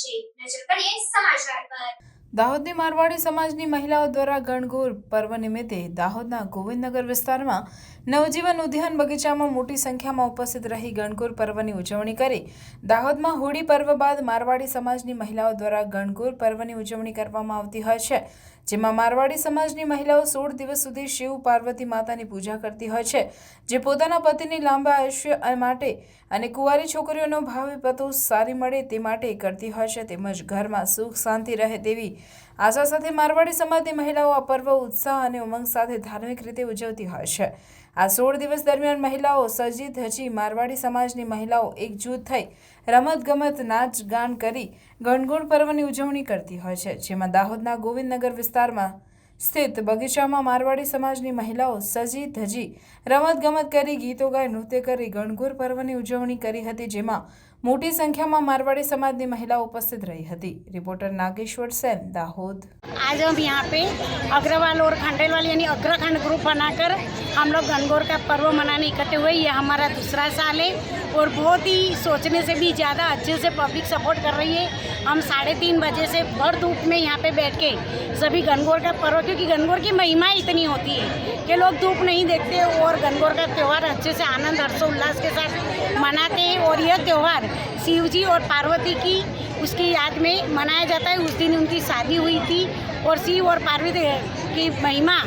છે। નજર કરીએ સમાચાર પર। દાહોદની મારવાડી સમાજની મહિલાઓ દ્વારા ગણગોર પર્વ નિમિત્તે દાહોદના ગોવિંદનગર વિસ્તારમાં નવજીવન ઉદ્યાન બગીચામાં મોટી સંખ્યામાં ઉપસ્થિત રહી ગણગોર પર્વની ઉજવણી કરી। દાહોદમાં હોળી પર્વ બાદ મારવાડી સમાજની મહિલાઓ દ્વારા ગણગોર પર્વની ઉજવણી કરવામાં આવતી હોય છે, જેમાં મારવાડી સમાજની મહિલાઓ 16 દિવસ સુધી શિવ પાર્વતી માતાની પૂજા કરતી હોય છે, જે પોતાના પતિની લાંબા આયુષ્ય માટે અને કુંવારી છોકરીઓનો ભાવિ પતો સારી મળે તે માટે કરતી હોય છે, તેમજ ઘરમાં સુખ શાંતિ રહે તેવી આશા સાથે મારવાડી સમાજની મહિલાઓ આ પર્વ ઉત્સાહ અને ઉમંગ સાથે ધાર્મિક રીતે ઉજવતી હોય છે। આ 16 દિવસ દરમિયાન મહિલાઓ સજી ધજી મારવાડી સમાજની મહિલાઓ એકજૂથ થઈ રમતગમત નાચ ગાન કરી ગણગોર પર્વની ઉજવણી કરતી હોય છે, જેમાં દાહોદના ગોવિંદનગર વિસ્તારમાં સ્થિત બગીચામાં મારવાડી સમાજની મહિલાઓ સજી ધજી રમતગમત કરી ગીતો ગાઈ નૃત્ય કરી ગણગોર પર્વની ઉજવણી કરી હતી, જેમાં मोटी संख्या में मारवाड़ी समाज की महिलाओं उपस्थित रही थी। रिपोर्टर नागेश्वर सेन, दाहोद। आज हम यहाँ पे अग्रवाल और खंडेलवाल यानी अग्रखंड ग्रुप बनाकर हम लोग गणगौर का पर्व मनाने इकट्ठे हुए। ये हमारा दूसरा साल है और बहुत ही सोचने से भी ज़्यादा अच्छे से पब्लिक सपोर्ट कर रही है। हम 3:30 बजे से भर धूप में यहाँ पे बैठ के सभी गणगौर का पर्व, क्योंकि गणगौर की महिमा इतनी होती है कि लोग धूप नहीं देखते और गणगौर का त्यौहार अच्छे से आनंद हर्षोल्लास के साथ मनाते हैं। और यह त्यौहार शिव जी और पार्वती की उसकी याद में मनाया जाता है। उस दिन उनकी शादी हुई थी और शिव और पार्वती की महिमा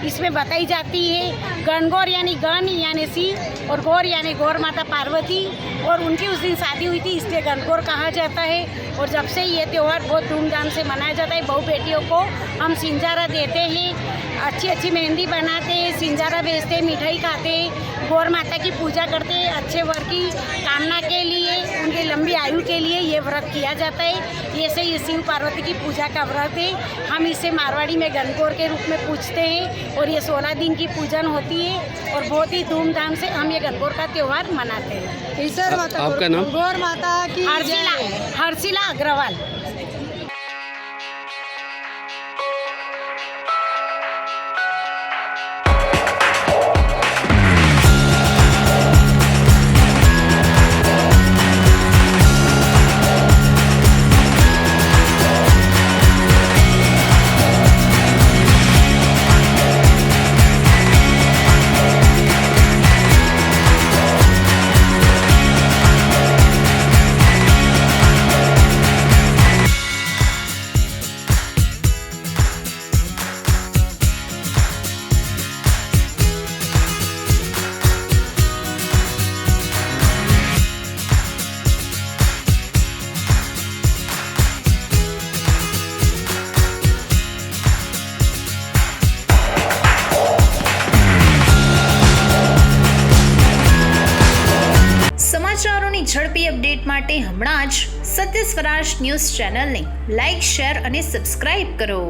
इसमें बताई जाती है। गणगौर यानी गण यानी शिव और गौर यानी गौर माता पार्वती, और उनकी उस दिन शादी हुई थी, इसलिए गणगौर कहा जाता है। और जब से ये त्यौहार बहुत धूमधाम से मनाया जाता है। बहू बेटियों को हम सिंजारा देते हैं, अच्छी अच्छी मेहंदी बनाते हैं, सिंजारा भेजते हैं, मिठाई खाते हैं, गौर माता की पूजा करते हैं। अच्छे वर की कामना के लिए, उनकी लंबी आयु के लिए ये व्रत किया जाता है। ये से ये शिव पार्वती की पूजा का व्रत है। हम इसे मारवाड़ी में गणगौर के रूप में पूजते हैं और ये 16 दिन की पूजन होती है और बहुत ही धूमधाम से हम ये गणगौर का त्यौहार मनाते हैं। आपका नाम? गौर माता की हर्षिला अग्रवाल। સમાચારોની ઝડપી અપડેટ માટે હમણાં જ સત્ય સ્વરાજ ન્યૂઝ ચેનલને લાઇક, શેર અને સબસ્ક્રાઇબ કરો।